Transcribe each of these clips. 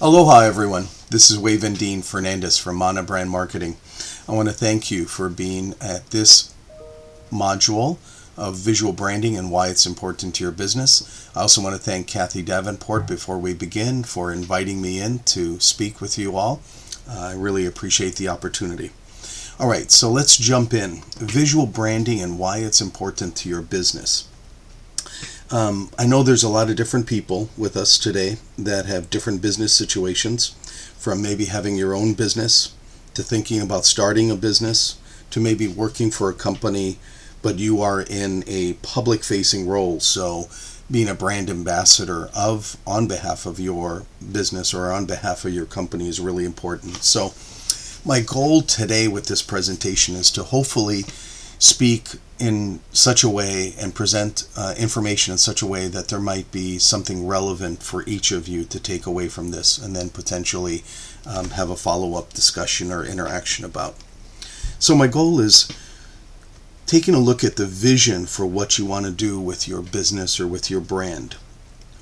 Aloha everyone, this is WavenDean Fernandez from Mana Brand Marketing. I want to thank you for being at this module of visual branding and why it's important to your business. I also want to thank Kathy Davenport before we begin for inviting me in to speak with you all. I really appreciate the opportunity. Alright, so let's jump in. Visual branding and why it's important to your business. I know there's a lot of different people with us today that have different business situations, from maybe having your own business to thinking about starting a business to maybe working for a company, but you are in a public-facing role, so being a brand ambassador on behalf of your business or on behalf of your company is really important. So my goal today with this presentation is to hopefully speak in such a way and present information in such a way that there might be something relevant for each of you to take away from this, and then potentially have a follow-up discussion or interaction about. So my goal is taking a look at the vision for what you want to do with your business or with your brand,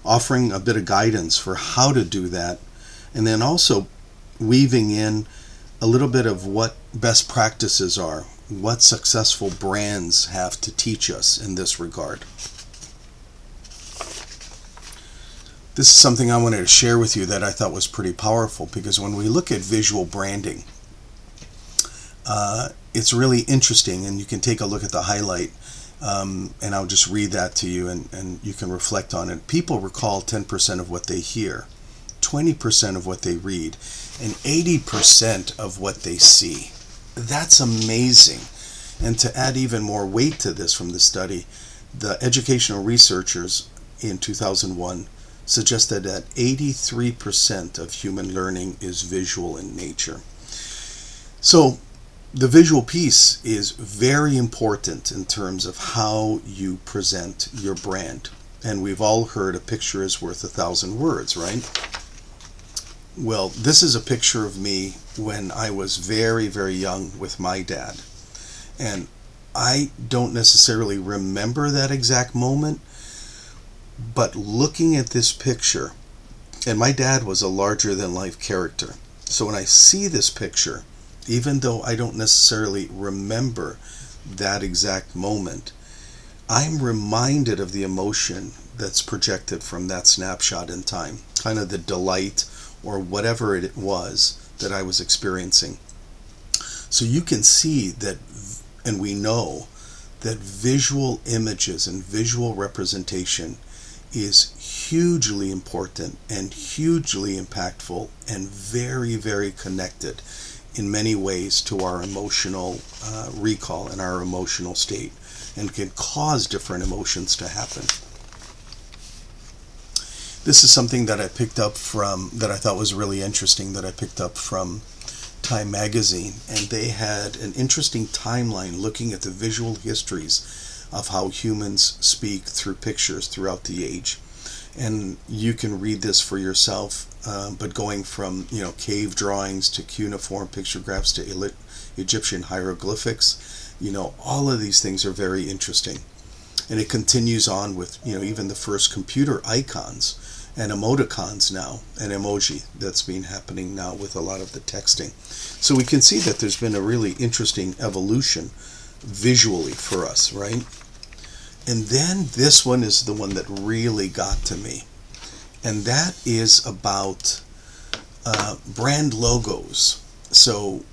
offering a bit of guidance for how to do that, and then also weaving in a little bit of what best practices are, what successful brands have to teach us in this regard. This is something I wanted to share with you that I thought was pretty powerful, because when we look at visual branding, it's really interesting, and you can take a look at the highlight, and I'll just read that to you, and you can reflect on it. People recall 10% of what they hear, 20% of what they read, and 80% of what they see. That's amazing. And to add even more weight to this from the study, the educational researchers in 2001 suggested that 83% of human learning is visual in nature. So the visual piece is very important in terms of how you present your brand. And we've all heard a picture is worth 1,000 words, right? Well, this is a picture of me when I was very, very young with my dad. And I don't necessarily remember that exact moment, but looking at this picture, and my dad was a larger-than-life character. So when I see this picture, even though I don't necessarily remember that exact moment, I'm reminded of the emotion that's projected from that snapshot in time, kind of the delight or whatever it was that I was experiencing. So you can see that, and we know that visual images and visual representation is hugely important and hugely impactful and very, very connected in many ways to our emotional recall and our emotional state, and can cause different emotions to happen. This is something that I picked up from, that I thought was really interesting, that I picked up from Time magazine, and they had an interesting timeline looking at the visual histories of how humans speak through pictures throughout the age. And you can read this for yourself, but going from cave drawings to cuneiform pictographs to Egyptian hieroglyphics, all of these things are very interesting. And it continues on with even the first computer icons and emoticons now, and emoji that's been happening now with a lot of the texting. So we can see that there's been a really interesting evolution visually for us, right? And then this one is the one that really got to me, and that is about brand logos. So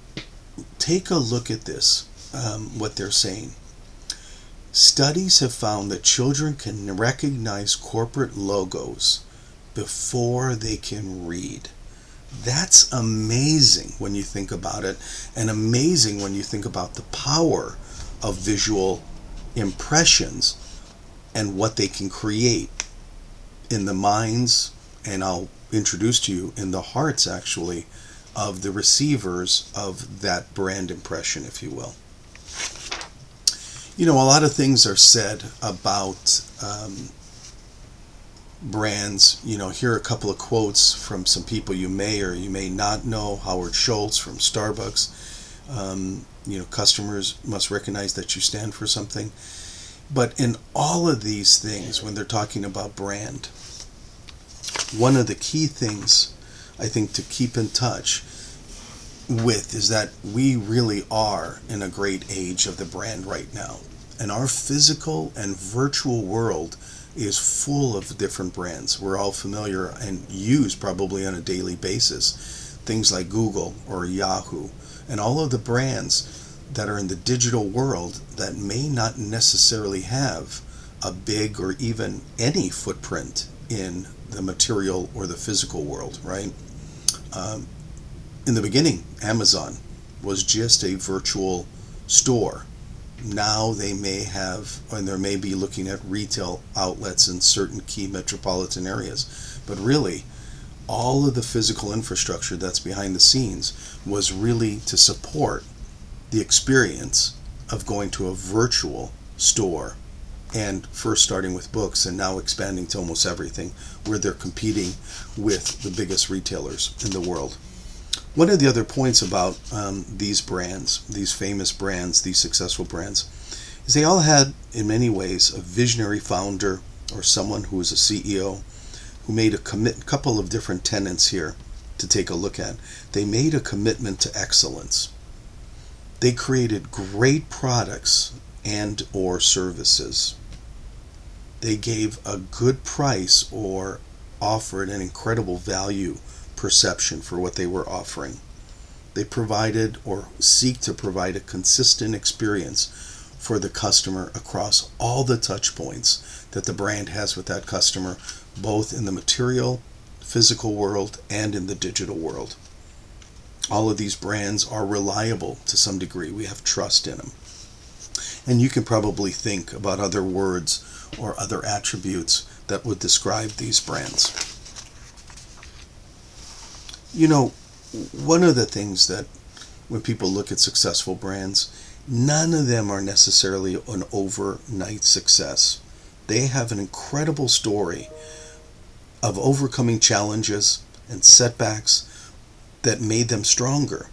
take a look at this, what they're saying. Studies have found that children can recognize corporate logos before they can read. That's amazing when you think about it, and amazing when you think about the power of visual impressions and what they can create in the minds, and I'll introduce to you in the hearts actually, of the receivers of that brand impression, if you will. A lot of things are said about brands. Here are a couple of quotes from some people you may or you may not know. Howard Schultz from Starbucks. Customers must recognize that you stand for something. But in all of these things, when they're talking about brand, one of the key things I think, to keep in touch with is that we really are in a great age of the brand right now. And our physical and virtual world is full of different brands. We're all familiar and use probably on a daily basis. Things like Google or Yahoo, and all of the brands that are in the digital world that may not necessarily have a big or even any footprint in the material or the physical world, right? In the beginning, Amazon was just a virtual store. Now they may have, and they may be looking at retail outlets in certain key metropolitan areas. But really, all of the physical infrastructure that's behind the scenes was really to support the experience of going to a virtual store, and first starting with books and now expanding to almost everything, where they're competing with the biggest retailers in the world. One of the other points about these brands, these famous brands, these successful brands, is they all had, in many ways, a visionary founder or someone who was a CEO who made a couple of different tenets here to take a look at. They made a commitment to excellence. They created great products and or services. They gave a good price or offered an incredible value perception for what they were offering. They provided or seek to provide a consistent experience for the customer across all the touch points that the brand has with that customer, both in the material, physical world and in the digital world. All of these brands are reliable to some degree. We have trust in them. And you can probably think about other words or other attributes that would describe these brands. You know, one of the things that when people look at successful brands, none of them are necessarily an overnight success. They have an incredible story of overcoming challenges and setbacks that made them stronger.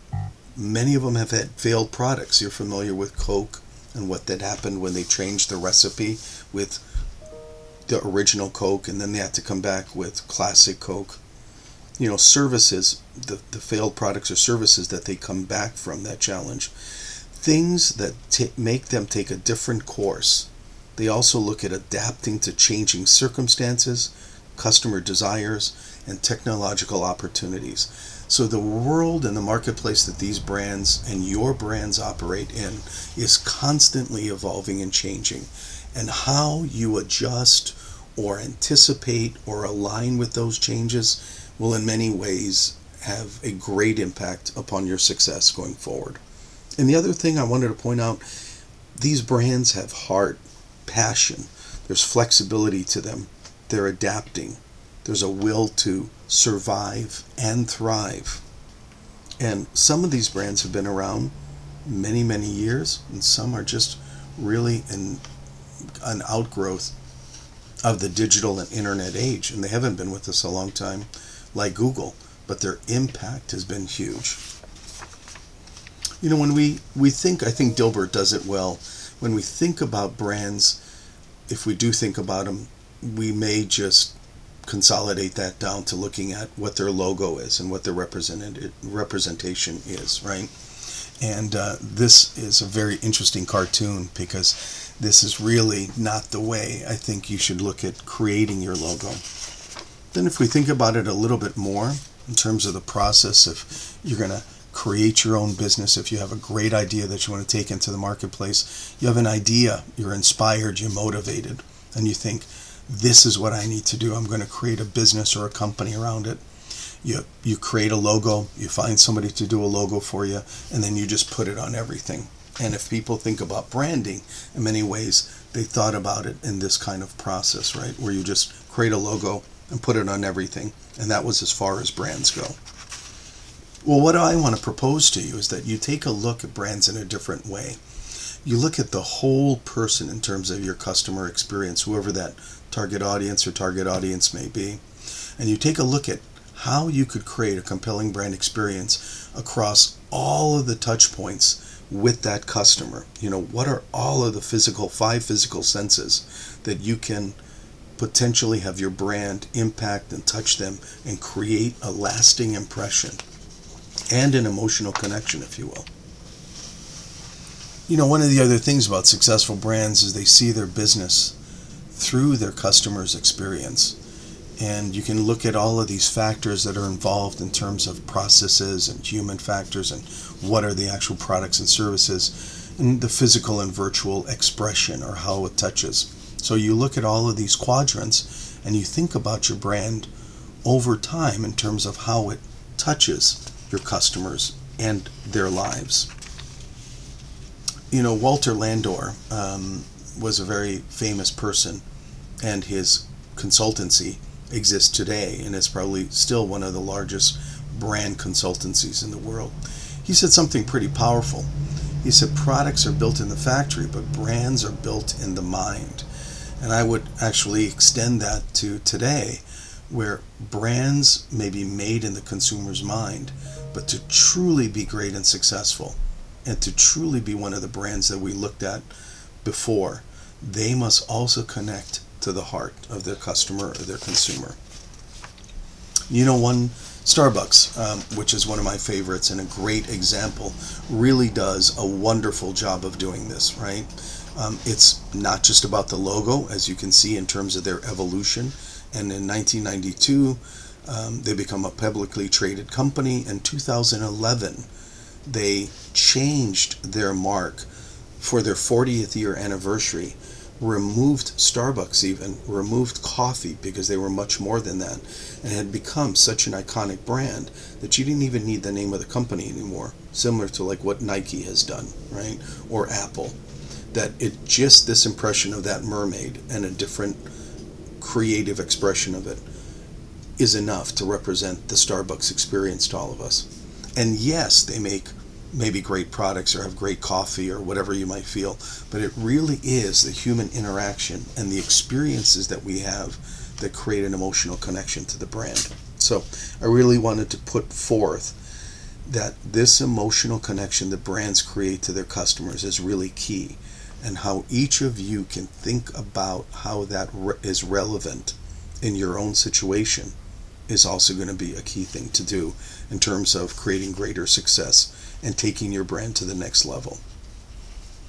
Many of them have had failed products. You're familiar with Coke and what that happened when they changed the recipe with the original Coke, and then they had to come back with classic Coke. You know, services, the failed products or services that they come back from that challenge. Things that make them take a different course. They also look at adapting to changing circumstances, customer desires, and technological opportunities. So the world and the marketplace that these brands and your brands operate in is constantly evolving and changing. And how you adjust or anticipate or align with those changes will in many ways have a great impact upon your success going forward. And the other thing I wanted to point out, these brands have heart, passion, there's flexibility to them, they're adapting, there's a will to survive and thrive. And some of these brands have been around many, many years, and some are just really an outgrowth of the digital and internet age, and they haven't been with us a long time like Google, but their impact has been huge. You know, when we think, I think Dilbert does it well, when we think about brands, if we do think about them, we may just consolidate that down to looking at what their logo is and what their representation is, right? And this is a very interesting cartoon because this is really not the way I think you should look at creating your logo. Then if we think about it a little bit more in terms of the process, if you're going to create your own business, if you have a great idea that you want to take into the marketplace, you have an idea, you're inspired, you're motivated, and you think, this is what I need to do. I'm going to create a business or a company around it. You create a logo, you find somebody to do a logo for you, and then you just put it on everything. And if people think about branding, in many ways, they thought about it in this kind of process, right? Where you just create a logo and put it on everything. And that was as far as brands go. Well, what I want to propose to you is that you take a look at brands in a different way. You look at the whole person in terms of your customer experience, whoever that target audience may be, and you take a look at how you could create a compelling brand experience across all of the touch points with that customer. You know, what are all of the five physical senses that you can potentially have your brand impact and touch them and create a lasting impression and an emotional connection, if you will. You know, one of the other things about successful brands is they see their business through their customers' experience. And you can look at all of these factors that are involved in terms of processes and human factors and what are the actual products and services and the physical and virtual expression or how it touches. So you look at all of these quadrants and you think about your brand over time in terms of how it touches your customers and their lives. You know, Walter Landor was a very famous person, and his consultancy exists today and is probably still one of the largest brand consultancies in the world. He said something pretty powerful. He said products are built in the factory, but brands are built in the mind. And I would actually extend that to today, where brands may be made in the consumer's mind, but to truly be great and successful, and to truly be one of the brands that we looked at before, they must also connect to the heart of their customer or their consumer. You know, Starbucks, which is one of my favorites and a great example, really does a wonderful job of doing this, right? It's not just about the logo, as you can see in terms of their evolution. And in 1992, they become a publicly traded company. In 2011, they changed their mark for their 40th year anniversary, removed Starbucks even, removed coffee because they were much more than that, and had become such an iconic brand that you didn't even need the name of the company anymore, similar to like what Nike has done, right? Or Apple. That it just, this impression of that mermaid and a different creative expression of it is enough to represent the Starbucks experience to all of us. And yes, they make maybe great products or have great coffee or whatever you might feel, but it really is the human interaction and the experiences that we have that create an emotional connection to the brand. So I really wanted to put forth that this emotional connection that brands create to their customers is really key, and how each of you can think about how that is relevant in your own situation is also going to be a key thing to do in terms of creating greater success and taking your brand to the next level.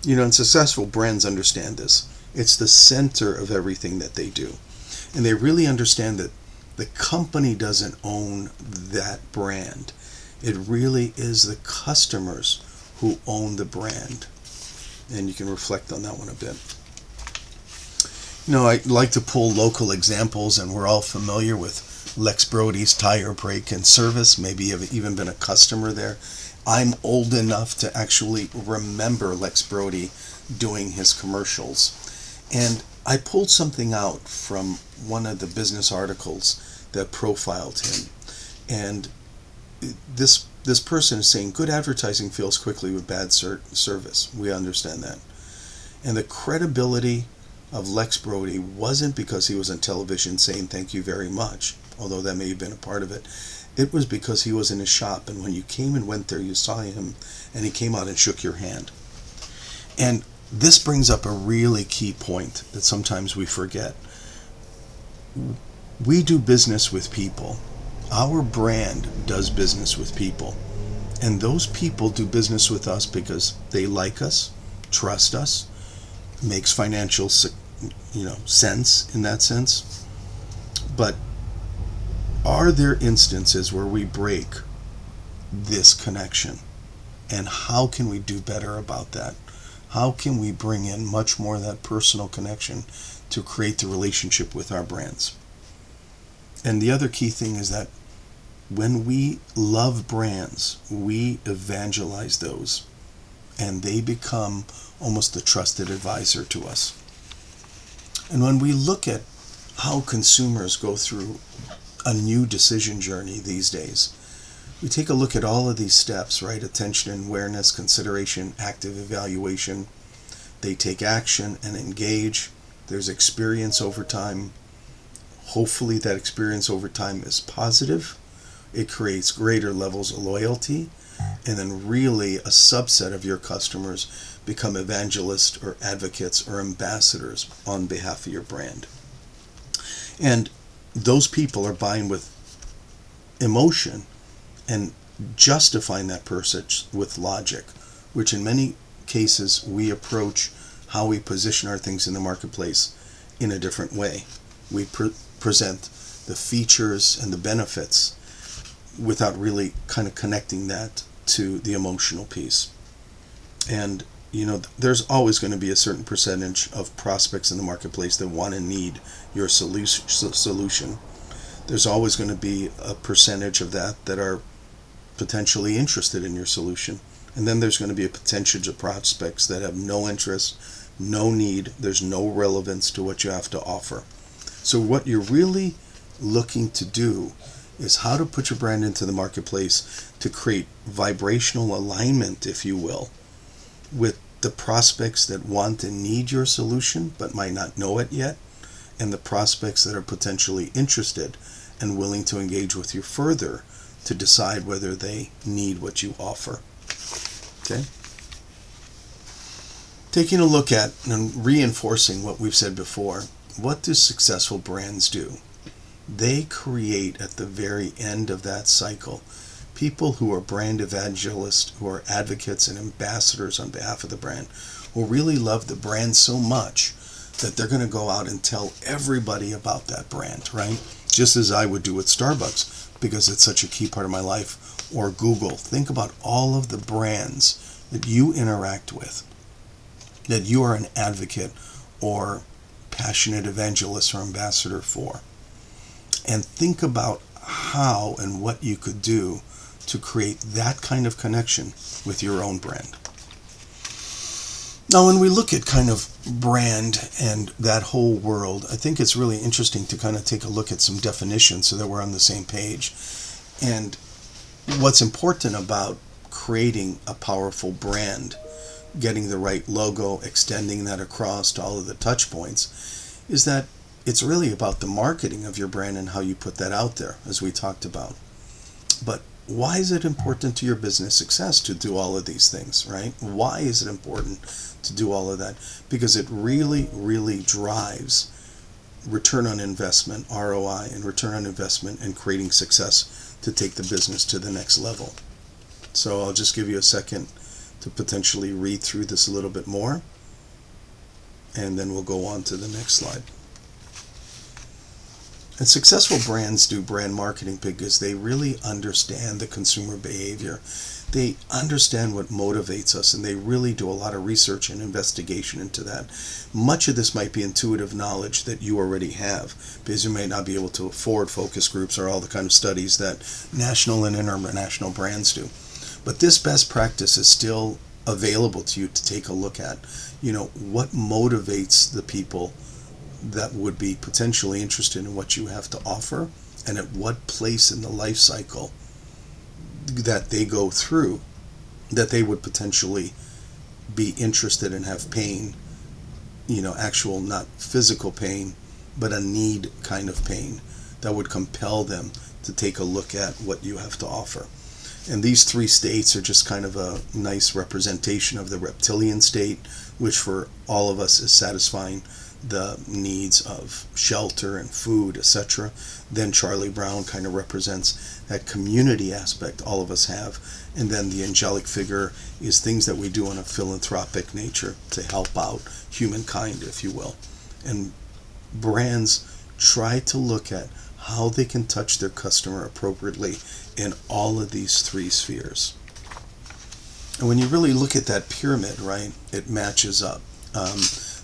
You know, and successful brands understand this. It's the center of everything that they do. And they really understand that the company doesn't own that brand. It really is the customers who own the brand. And you can reflect on that one a bit. You know, I like to pull local examples, and we're all familiar with Lex Brody's Tire Break and Service. Maybe you've even been a customer there. I'm old enough to actually remember Lex Brody doing his commercials. And I pulled something out from one of the business articles that profiled him. And this person is saying, good advertising fails quickly with bad service. We understand that. And the credibility of Lex Brody wasn't because he was on television saying thank you very much, although that may have been a part of it. It was because he was in his shop, and when you came and went there, you saw him, and he came out and shook your hand. And this brings up a really key point that sometimes we forget. We do business with people. Our brand does business with people. And those people do business with us because they like us, trust us, makes financial sense in that sense. But are there instances where we break this connection? And how can we do better about that? How can we bring in much more of that personal connection to create the relationship with our brands? And the other key thing is that when we love brands, we evangelize those, and they become almost a trusted advisor to us. And when we look at how consumers go through a new decision journey these days, we take a look at all of these steps, right? Attention and awareness, consideration, active evaluation. They take action and engage. There's experience over time. Hopefully that experience over time is positive. It creates greater levels of loyalty. And then really a subset of your customers become evangelists or advocates or ambassadors on behalf of your brand. And those people are buying with emotion and justifying that purchase with logic, which in many cases we approach how we position our things in the marketplace in a different way. We present the features and the benefits without really kind of connecting that to the emotional piece. And there's always going to be a certain percentage of prospects in the marketplace that want and need your solution. There's always going to be a percentage of that are potentially interested in your solution. And then there's going to be a percentage of prospects that have no interest, no need, there's no relevance to what you have to offer. So what you're really looking to do is how to put your brand into the marketplace to create vibrational alignment, if you will, with the prospects that want and need your solution but might not know it yet, and the prospects that are potentially interested and willing to engage with you further to decide whether they need what you offer. Okay? Taking a look at and reinforcing what we've said before, what do successful brands do? They create at the very end of that cycle people who are brand evangelists, who are advocates and ambassadors on behalf of the brand, who really love the brand so much that they're going to go out and tell everybody about that brand, right? Just as I would do with Starbucks, because it's such a key part of my life, or Google. Think about all of the brands that you interact with, that you are an advocate or passionate evangelist or ambassador for. And think about how and what you could do to create that kind of connection with your own brand. Now, when we look at kind of brand and that whole world, I think it's really interesting to kind of take a look at some definitions so that we're on the same page. And what's important about creating a powerful brand, getting the right logo, extending that across to all of the touch points, is that it's really about the marketing of your brand and how you put that out there, as we talked about. But why is it important to your business success to do all of these things, right? Why is it important to do all of that? Because it really, really drives return on investment, ROI, and return on investment and creating success to take the business to the next level. So I'll just give you a second to potentially read through this a little bit more, and then we'll go on to the next slide. And successful brands do brand marketing because they really understand the consumer behavior. They understand what motivates us, and they really do a lot of research and investigation into that. Much of this might be intuitive knowledge that you already have, because you may not be able to afford focus groups or all the kind of studies that national and international brands do. But this best practice is still available to you to take a look at. What motivates the people that would be potentially interested in what you have to offer, and at what place in the life cycle that they go through that they would potentially be interested and have pain, actual, not physical pain, but a need kind of pain that would compel them to take a look at what you have to offer. And these three states are just kind of a nice representation of the reptilian state, which for all of us is satisfying the needs of shelter and food, etc. Then Charlie Brown kind of represents that community aspect all of us have. And then the angelic figure is things that we do in a philanthropic nature to help out humankind, if you will. And brands try to look at how they can touch their customer appropriately in all of these three spheres. And when you really look at that pyramid, right, it matches up.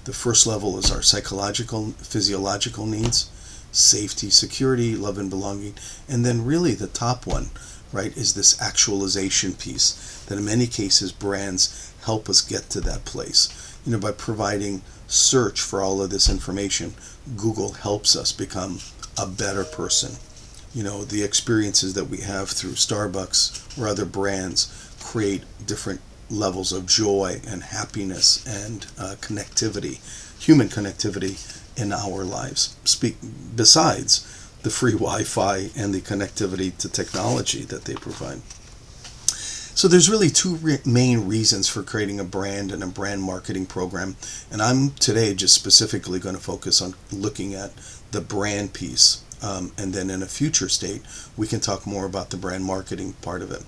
The first level is our psychological, physiological needs, safety, security, love and belonging. And then really the top one, right, is this actualization piece that in many cases brands help us get to that place. By providing search for all of this information, Google helps us become a better person. The experiences that we have through Starbucks or other brands create different levels of joy and happiness and connectivity, human connectivity in our lives. Besides the free Wi-Fi and the connectivity to technology that they provide. So there's really two main reasons for creating a brand and a brand marketing program, and I'm today just specifically going to focus on looking at the brand piece, and then in a future state we can talk more about the brand marketing part of it.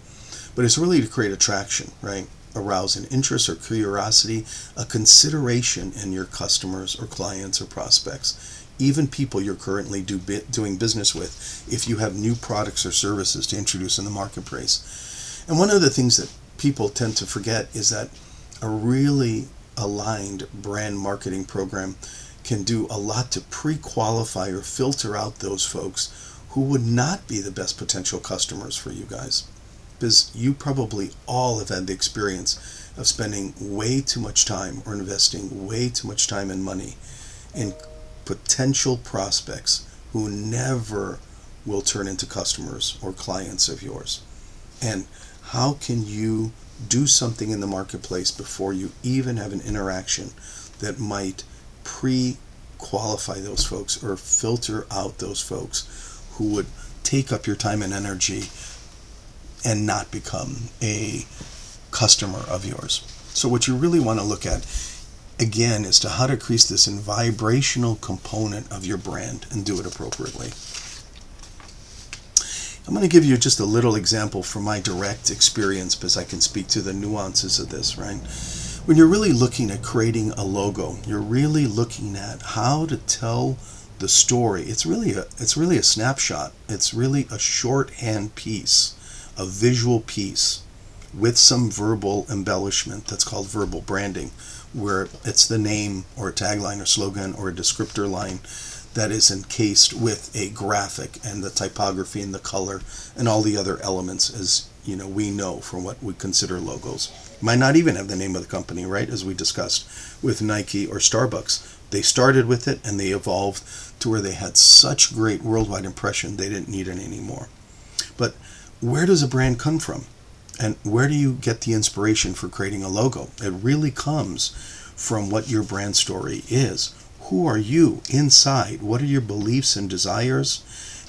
But it's really to create attraction, right? Arouse an interest or curiosity, a consideration in your customers or clients or prospects, even people you're currently doing business with, if you have new products or services to introduce in the marketplace. And one of the things that people tend to forget is that a really aligned brand marketing program can do a lot to pre-qualify or filter out those folks who would not be the best potential customers for you guys. Because you probably all have had the experience of spending way too much time or investing way too much time and money in potential prospects who never will turn into customers or clients of yours. And how can you do something in the marketplace before you even have an interaction that might pre-qualify those folks or filter out those folks who would take up your time and energy and not become a customer of yours? So what you really want to look at, again, is to how to increase this in vibrational component of your brand and do it appropriately. I'm going to give you just a little example from my direct experience because I can speak to the nuances of this, right? When you're really looking at creating a logo, you're really looking at how to tell the story. It's really a snapshot. It's really a shorthand piece, a visual piece with some verbal embellishment that's called verbal branding, where it's the name or a tagline or slogan or a descriptor line that is encased with a graphic and the typography and the color and all the other elements, as you know, we know from what we consider logos. Might not even have the name of the company, right? As we discussed with Nike or Starbucks. They started with it and they evolved to where they had such great worldwide impression they didn't need it anymore. But where does a brand come from? And where do you get the inspiration for creating a logo? It really comes from what your brand story is. Who are you inside? What are your beliefs and desires?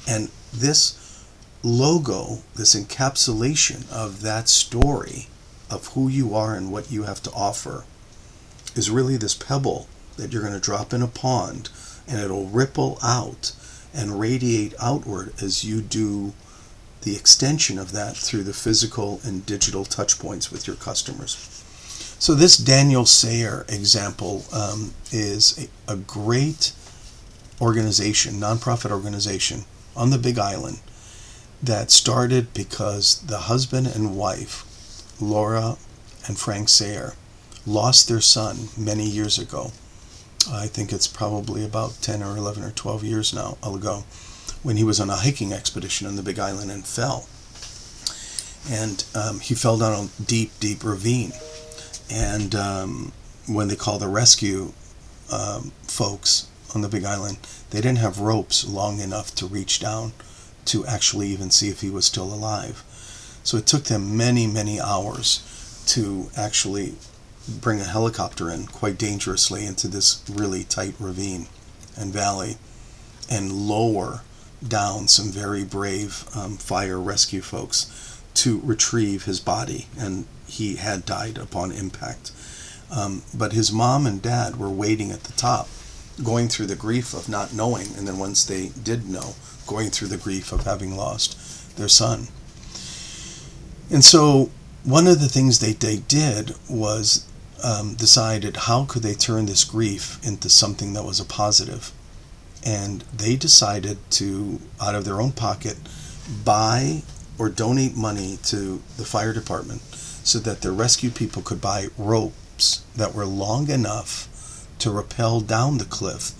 And this logo, this encapsulation of that story of who you are and what you have to offer, is really this pebble that you're going to drop in a pond, and it'll ripple out and radiate outward as you do the extension of that through the physical and digital touch points with your customers. So this Daniel Sayer example is a great organization, nonprofit organization on the Big Island that started because the husband and wife, Laura and Frank Sayer, lost their son many years ago. I think it's probably about 10 or 11 or 12 years now ago, when he was on a hiking expedition on the Big Island and fell. And he fell down a deep, deep ravine. And when they called the rescue folks on the Big Island, they didn't have ropes long enough to reach down to actually even see if he was still alive. So it took them many, many hours to actually bring a helicopter in quite dangerously into this really tight ravine and valley and lower down some very brave fire rescue folks to retrieve his body, and he had died upon impact. But his mom and dad were waiting at the top, going through the grief of not knowing, and then once they did know, going through the grief of having lost their son. And so one of the things they did was decided how could they turn this grief into something that was a positive. And they decided to, out of their own pocket, buy or donate money to the fire department so that the rescue people could buy ropes that were long enough to rappel down the cliff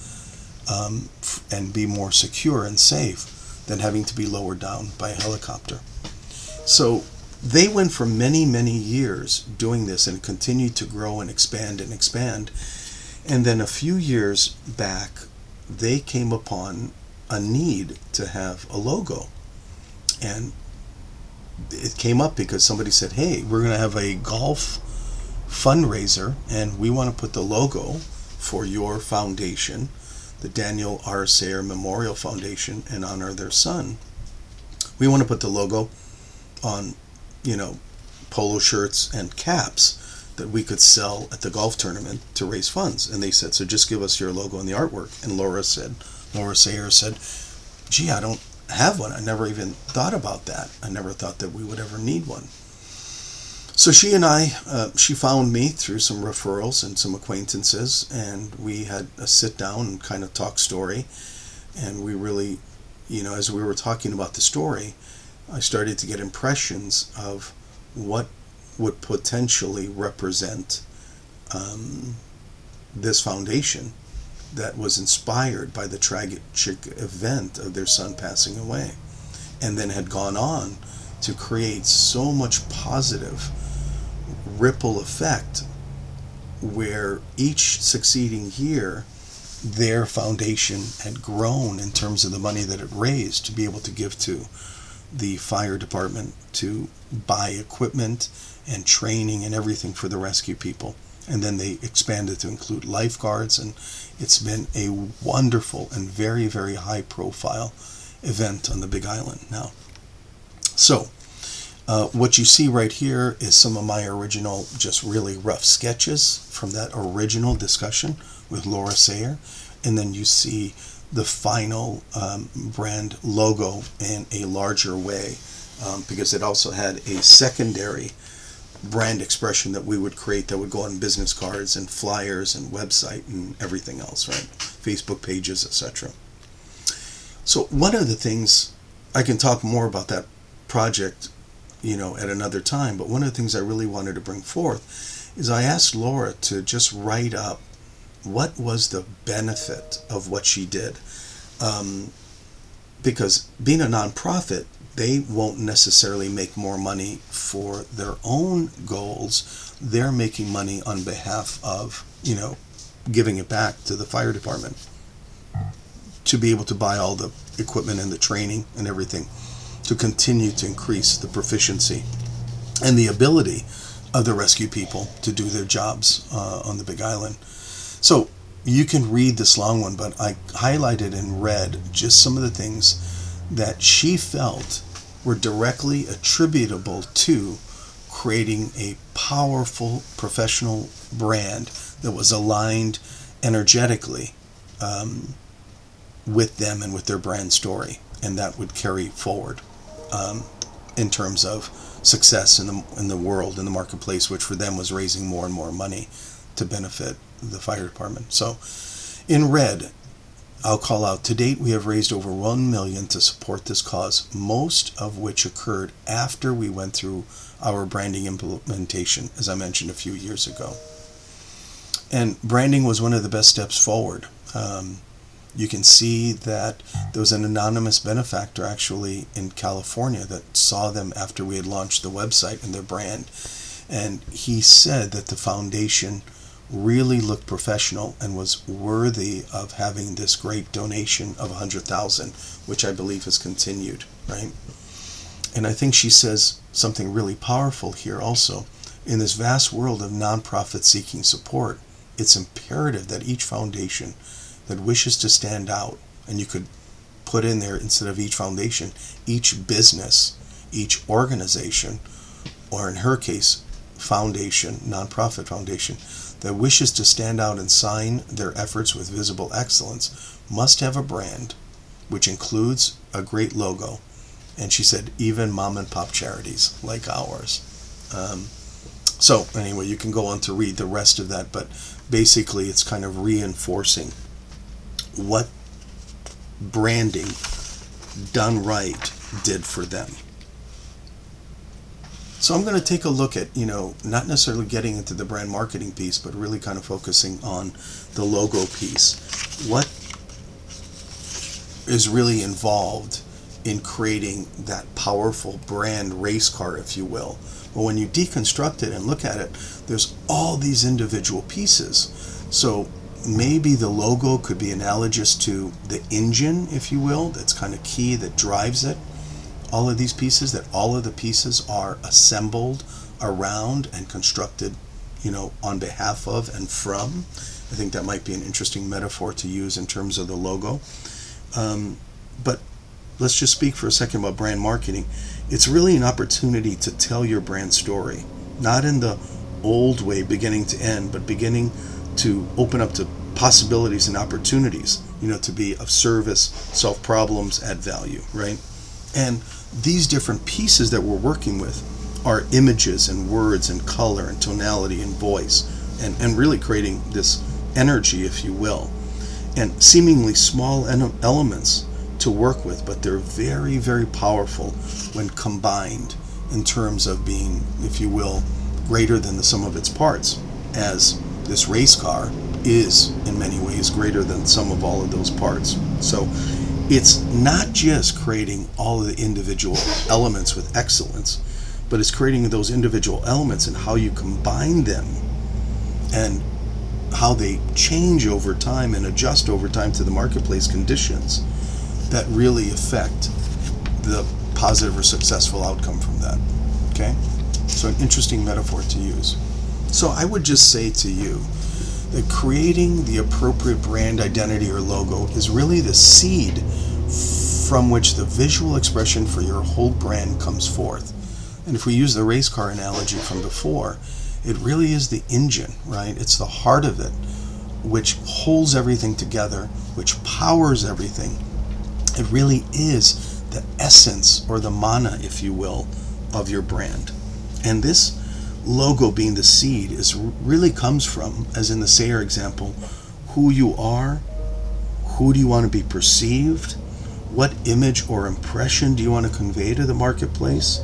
and be more secure and safe than having to be lowered down by a helicopter. So they went for many, many years doing this and continued to grow and expand and expand. And then a few years back, they came upon a need to have a logo. And it came up because somebody said, hey, we're going to have a golf fundraiser and we want to put the logo for your foundation, the Daniel R. Sayer Memorial Foundation, in honor of their son. We want to put the logo on, polo shirts and caps that we could sell at the golf tournament to raise funds. And they said, so just give us your logo and the artwork. And Laura Sayer said, gee, I don't have one. I never even thought about that. I never thought that we would ever need one. So she and I, she found me through some referrals and some acquaintances, and we had a sit down and kind of talk story. And we really, as we were talking about the story, I started to get impressions of what would potentially represent this foundation that was inspired by the tragic event of their son passing away, and then had gone on to create so much positive ripple effect where each succeeding year their foundation had grown in terms of the money that it raised to be able to give to the fire department to buy equipment and training and everything for the rescue people. And then they expanded to include lifeguards, and it's been a wonderful and very, very high profile event on the Big Island now. So what you see right here is some of my original, just really rough sketches from that original discussion with Laura Sayer. And then you see the final brand logo in a larger way, because it also had a secondary brand expression that we would create that would go on business cards and flyers and website and everything else, right? Facebook pages, etc. So one of the things, I can talk more about that project, at another time, but one of the things I really wanted to bring forth is I asked Laura to just write up what was the benefit of what she did. Because being a nonprofit, they won't necessarily make more money for their own goals. They're making money on behalf of, giving it back to the fire department to be able to buy all the equipment and the training and everything to continue to increase the proficiency and the ability of the rescue people to do their jobs on the Big Island. So you can read this long one, but I highlighted in red just some of the things that she felt were directly attributable to creating a powerful professional brand that was aligned energetically with them and with their brand story, and that would carry forward in terms of success in the world, in the marketplace, which for them was raising more and more money to benefit the fire department. So in red, I'll call out, to date we have raised over $1 million to support this cause, most of which occurred after we went through our branding implementation, as I mentioned a few years ago. And branding was one of the best steps forward. You can see that there was an anonymous benefactor actually in California that saw them after we had launched the website and their brand, and he said that the foundation really looked professional and was worthy of having this great donation of $100,000, which I believe has continued, right? And I think she says something really powerful here also. In this vast world of nonprofit seeking support, it's imperative that each foundation that wishes to stand out, and you could put in there, instead of each foundation, each business, each organization, or in her case, foundation, nonprofit foundation, that wishes to stand out and sign their efforts with visible excellence must have a brand, which includes a great logo. And she said, even mom and pop charities like ours. So anyway, you can go on to read the rest of that, but basically it's kind of reinforcing what branding done right did for them. So I'm going to take a look at, not necessarily getting into the brand marketing piece, but really kind of focusing on the logo piece. What is really involved in creating that powerful brand race car, if you will? But when you deconstruct it and look at it, there's all these individual pieces. So maybe the logo could be analogous to the engine, if you will, that's kind of key, that drives it. All of these pieces, that all of the pieces are assembled around and constructed, on behalf of and from. I think that might be an interesting metaphor to use in terms of the logo. But let's just speak for a second about brand marketing. It's really an opportunity to tell your brand story, not in the old way, beginning to end, but beginning to open up to possibilities and opportunities, to be of service, solve problems, add value, right? And these different pieces that we're working with are images and words and color and tonality and voice, and really creating this energy, if you will, and seemingly small elements to work with, but they're very, very powerful when combined in terms of being, if you will, greater than the sum of its parts, as this race car is in many ways greater than some of all of those parts. So it's not just creating all of the individual elements with excellence, but it's creating those individual elements and how you combine them and how they change over time and adjust over time to the marketplace conditions that really affect the positive or successful outcome from that. Okay? So an interesting metaphor to use. So I would just say to you that creating the appropriate brand identity or logo is really the seed from which the visual expression for your whole brand comes forth. And if we use the race car analogy from before, it really is the engine, right? It's the heart of it, which holds everything together, which powers everything. It really is the essence, or the mana, if you will, of your brand. And this logo being the seed really comes from, as in the Sayer example, who you are, who do you want to be perceived, what image or impression do you want to convey to the marketplace.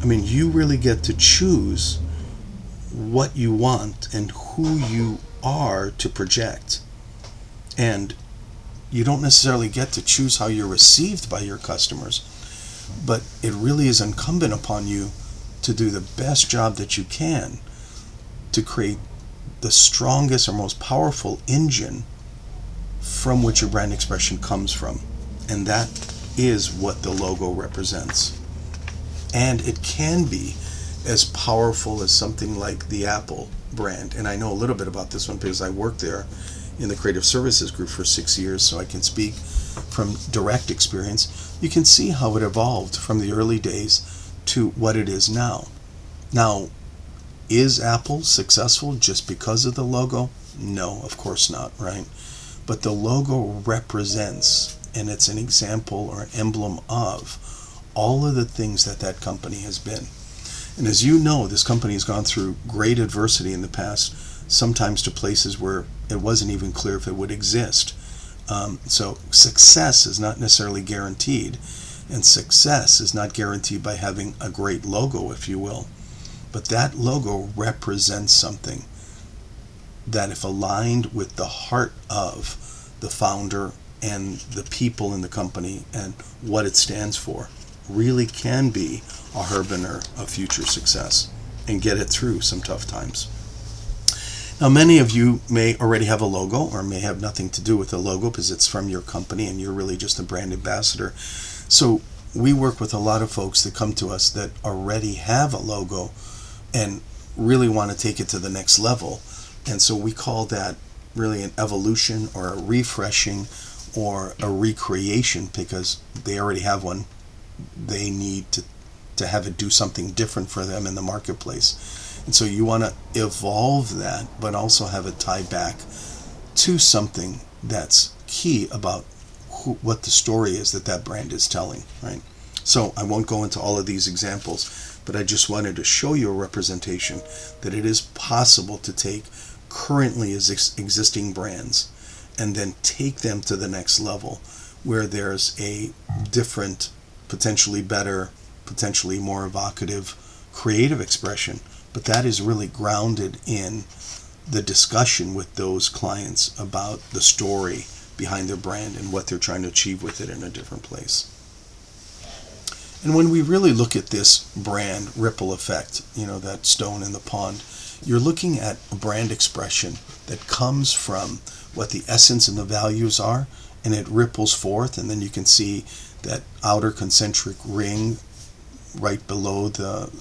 I mean, you really get to choose what you want and who you are to project. And you don't necessarily get to choose how you're received by your customers, but it really is incumbent upon you to do the best job that you can to create the strongest or most powerful engine from which your brand expression comes from. And that is what the logo represents. And it can be as powerful as something like the Apple brand. And I know a little bit about this one because I worked there in the creative services group for 6 years, so I can speak from direct experience. You can see how it evolved from the early days to what it is now. Now, is Apple successful just because of the logo? No, of course not, right? But the logo represents, and it's an example or an emblem of, all of the things that company has been. And as you know, this company has gone through great adversity in the past, sometimes to places where it wasn't even clear if it would exist. So success is not necessarily guaranteed, and success is not guaranteed by having a great logo, if you will. But that logo represents something that, if aligned with the heart of the founder and the people in the company and what it stands for, really can be a harbinger of future success and get it through some tough times. Now, many of you may already have a logo or may have nothing to do with the logo because it's from your company and you're really just a brand ambassador. So we work with a lot of folks that come to us that already have a logo and really want to take it to the next level. And so we call that really an evolution or a refreshing or a recreation, because they already have one. They need to have it do something different for them in the marketplace. And so you want to evolve that, but also have it tie back to something that's key about what the story is that brand is telling, right? So I won't go into all of these examples, but I just wanted to show you a representation that it is possible to take currently existing brands and then take them to the next level where there's a different, potentially better, potentially more evocative, creative expression. But that is really grounded in the discussion with those clients about the story behind their brand and what they're trying to achieve with it in a different place. And when we really look at this brand ripple effect, that stone in the pond, you're looking at a brand expression that comes from what the essence and the values are, and it ripples forth, and then you can see that outer concentric ring right below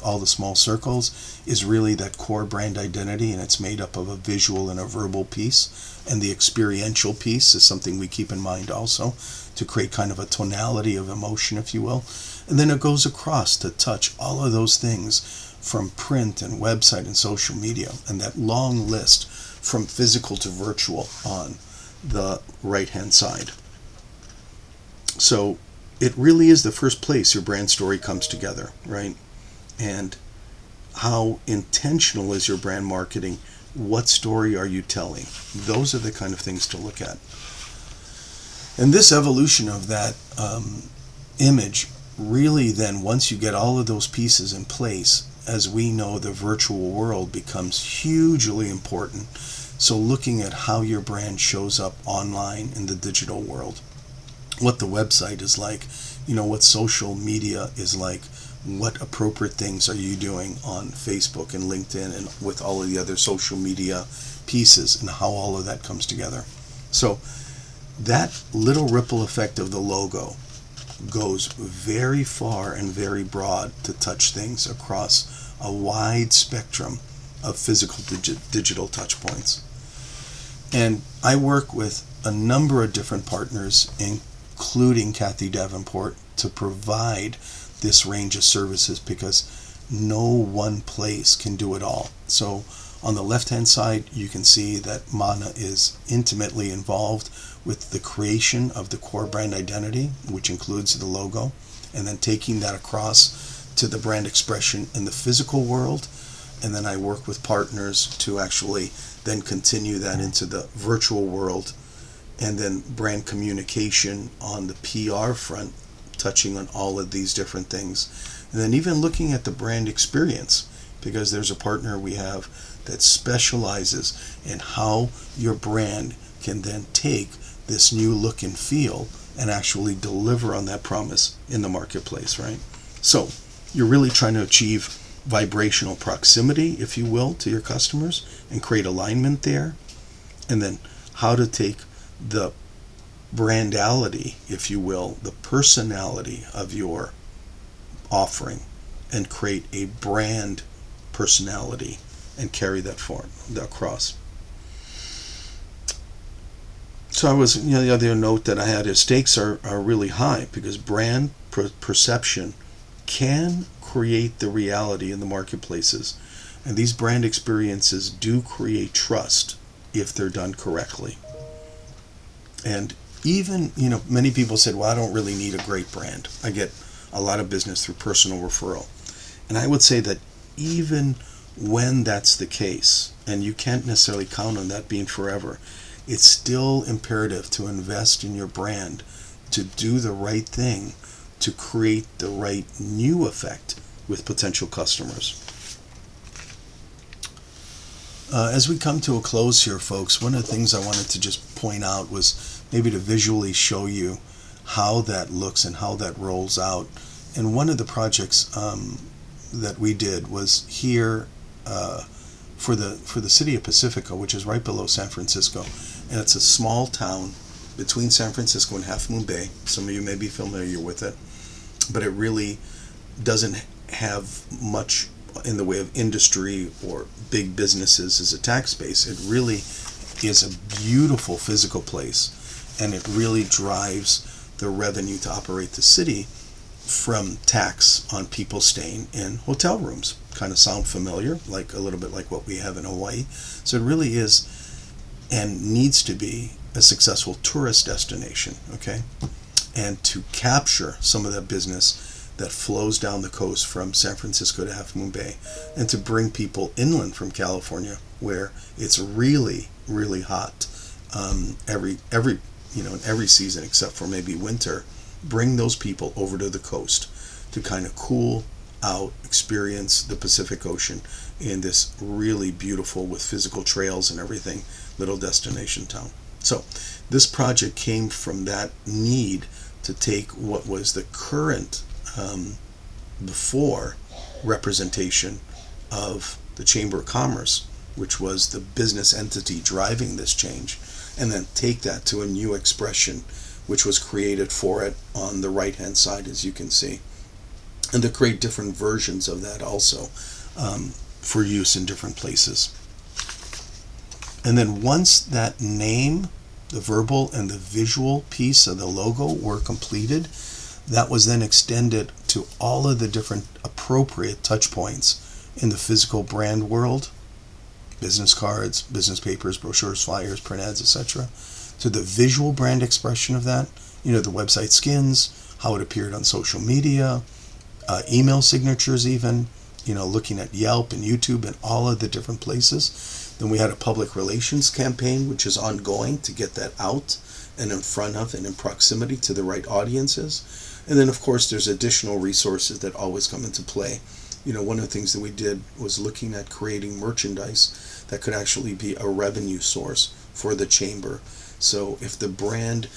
all the small circles is really that core brand identity, and it's made up of a visual and a verbal piece, and the experiential piece is something we keep in mind also to create kind of a tonality of emotion, if you will. And then it goes across to touch all of those things from print and website and social media, and that long list from physical to virtual on the right-hand side. So it really is the first place your brand story comes together, right? And how intentional is your brand marketing? What story are you telling? Those are the kind of things to look at. And this evolution of that image really then, once you get all of those pieces in place, as we know, the virtual world becomes hugely important. So looking at how your brand shows up online in the digital world, what the website is like, what social media is like, what appropriate things are you doing on Facebook and LinkedIn and with all of the other social media pieces, and how all of that comes together. So that little ripple effect of the logo goes very far and very broad to touch things across a wide spectrum of physical digital touch points. And I work with a number of different partners, including Kathy Davenport, to provide this range of services, because no one place can do it all. So on the left-hand side, you can see that Mana is intimately involved with the creation of the core brand identity, which includes the logo, and then taking that across to the brand expression in the physical world. And then I work with partners to actually then continue that into the virtual world, and then brand communication on the PR front, touching on all of these different things. And then even looking at the brand experience, because there's a partner we have that specializes in how your brand can then take this new look and feel and actually deliver on that promise in the marketplace, right? So you're really trying to achieve vibrational proximity, if you will, to your customers and create alignment there. And then how to take the brandality, if you will, the personality of your offering, and create a brand personality and carry that forward across. So I was, the other note that I had is stakes are really high, because brand perception can create the reality in the marketplaces. And these brand experiences do create trust if they're done correctly. And even, many people said, well, I don't really need a great brand. I get a lot of business through personal referral. And I would say that even when that's the case, and you can't necessarily count on that being forever, it's still imperative to invest in your brand, to do the right thing, to create the right new effect with potential customers. As we come to a close here, folks, one of the things I wanted to just point out was maybe to visually show you how that looks and how that rolls out. And one of the projects that we did was here for the city of Pacifica, which is right below San Francisco. And it's a small town between San Francisco and Half Moon Bay. Some of you may be familiar with it, but it really doesn't have much in the way of industry or big businesses as a tax base. It really is a beautiful physical place, and it really drives the revenue to operate the city from tax on people staying in hotel rooms. Kind of sound familiar, like a little bit like what we have in Hawaii. So it really is and needs to be a successful tourist destination, okay? And to capture some of that business that flows down the coast from San Francisco to Half Moon Bay, and to bring people inland from California, where it's really, really hot every in every season except for maybe winter. Bring those people over to the coast to kind of cool out, experience the Pacific Ocean in this really beautiful, with physical trails and everything, little destination town. So this project came from that need to take what was the current before representation of the Chamber of Commerce, which was the business entity driving this change, and then take that to a new expression which was created for it on the right hand side, as you can see, and to create different versions of that also for use in different places. And then once that name, the verbal and the visual piece of the logo were completed, That was then extended to all of the different appropriate touch points in the physical brand world: business cards, business papers, brochures, flyers, print ads, etc. To the visual brand expression of that, the website skins, how it appeared on social media, email signatures even, looking at Yelp and YouTube and all of the different places. Then we had a public relations campaign, which is ongoing to get that out and in front of and in proximity to the right audiences. And then, of course, there's additional resources that always come into play. One of the things that we did was looking at creating merchandise that could actually be a revenue source for the chamber. So if the brand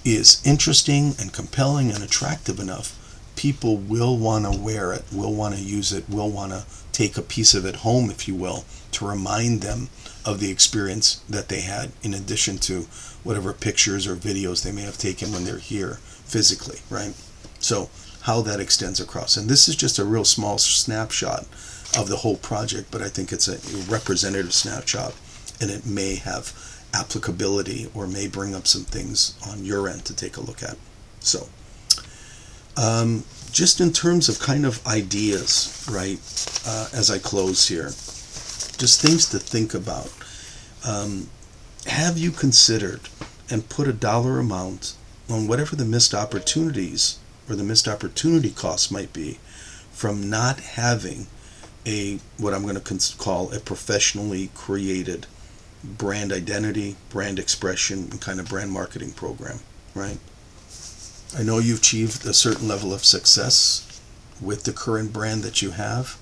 is interesting and compelling and attractive enough, people will want to wear it, will want to use it, will want to take a piece of it home, if you will, to remind them of the experience that they had, in addition to whatever pictures or videos they may have taken when they're here physically, right? So how that extends across. And this is just a real small snapshot of the whole project, but I think it's a representative snapshot, and it may have applicability or may bring up some things on your end to take a look at. So just in terms of kind of ideas, right, as I close here, just things to think about. Have you considered and put a dollar amount on whatever the missed opportunities or the missed opportunity costs might be from not having what I'm going to call a professionally created brand identity, brand expression, and kind of brand marketing program, right? I know you've achieved a certain level of success with the current brand that you have.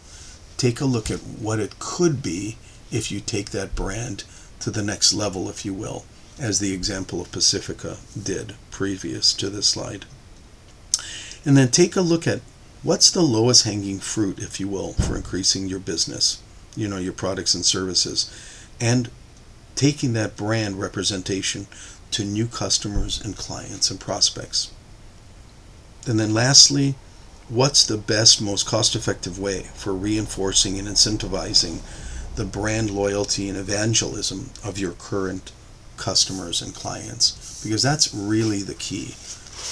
Take a look at what it could be if you take that brand to the next level, if you will, as the example of Pacifica did previous to this slide. And then take a look at what's the lowest hanging fruit, if you will, for increasing your business, your products and services, and taking that brand representation to new customers and clients and prospects. And then lastly, what's the best, most cost-effective way for reinforcing and incentivizing the brand loyalty and evangelism of your current customers and clients? Because that's really the key.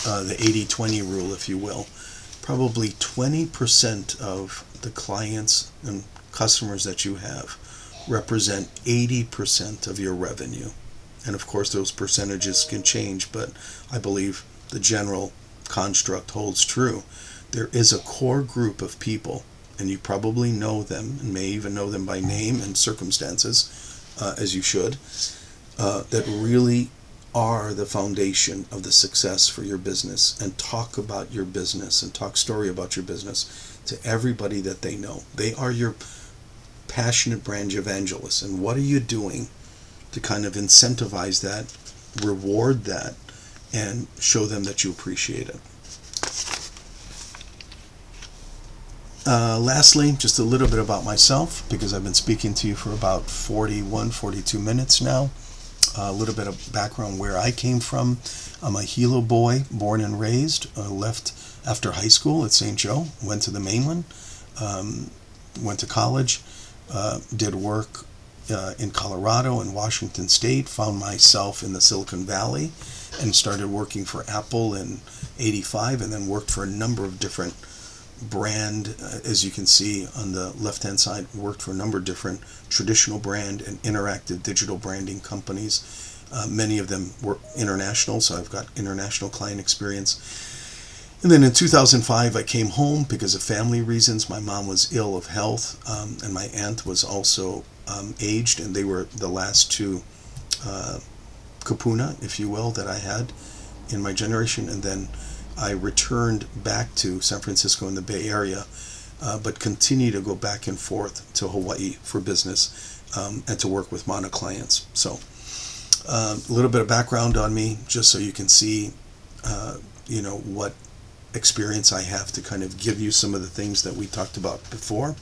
The 80-20 rule, if you will. Probably 20% of the clients and customers that you have represent 80% of your revenue. And of course, those percentages can change, but I believe the general construct holds true. There is a core group of people, and you probably know them, and may even know them by name and circumstances, as you should, that really are the foundation of the success for your business, and talk about your business and talk story about your business to everybody that they know. They are your passionate brand evangelists. And what are you doing to kind of incentivize that, reward that, and show them that you appreciate it? Lastly, just a little bit about myself, because I've been speaking to you for about 42 minutes now. A little bit of background where I came from. I'm a Hilo boy, born and raised. Left after high school at St. Joe, went to the mainland, went to college, did work in Colorado and Washington State, found myself in the Silicon Valley, and started working for Apple in '85, and then worked for a number of different brand, as you can see on the left hand side, worked for a number of different traditional brand and interactive digital branding companies. Many of them were international, so I've got international client experience. And then in 2005 I came home because of family reasons. My mom was ill of health, and my aunt was also aged, and they were the last two kapuna, if you will, that I had in my generation. And then I returned back to San Francisco in the Bay Area, but continue to go back and forth to Hawaii for business, and to work with Mana clients. So a little bit of background on me, just so you can see what experience I have to kind of give you some of the things that we talked about before.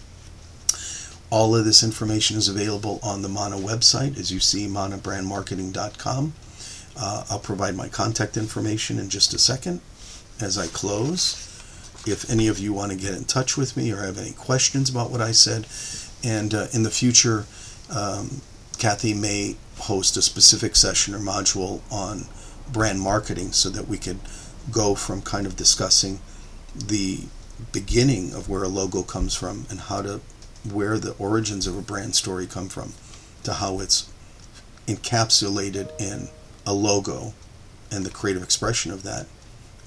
All of this information is available on the Mana website, as you see, manabrandmarketing.com. I'll provide my contact information in just a second as I close. If any of you want to get in touch with me or have any questions about what I said, and in the future, Kathy may host a specific session or module on brand marketing so that we could go from kind of discussing the beginning of where a logo comes from and where the origins of a brand story come from, to how it's encapsulated in a logo and the creative expression of that,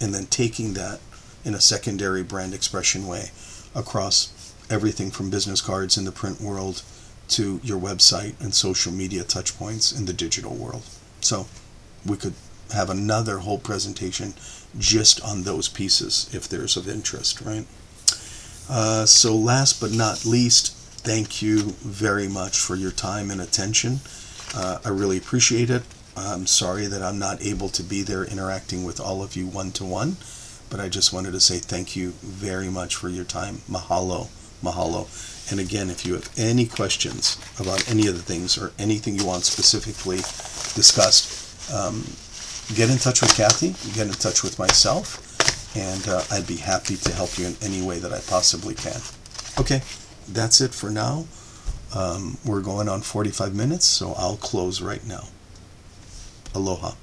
and then taking that in a secondary brand expression way across everything from business cards in the print world to your website and social media touch points in the digital world. So we could have another whole presentation just on those pieces if there's of interest, right? So last but not least, thank you very much for your time and attention. I really appreciate it. I'm sorry that I'm not able to be there interacting with all of you one-to-one, but I just wanted to say thank you very much for your time. Mahalo, mahalo. And again, if you have any questions about any of the things or anything you want specifically discussed, get in touch with Kathy, get in touch with myself, and I'd be happy to help you in any way that I possibly can. Okay, that's it for now. We're going on 45 minutes, so I'll close right now. Aloha.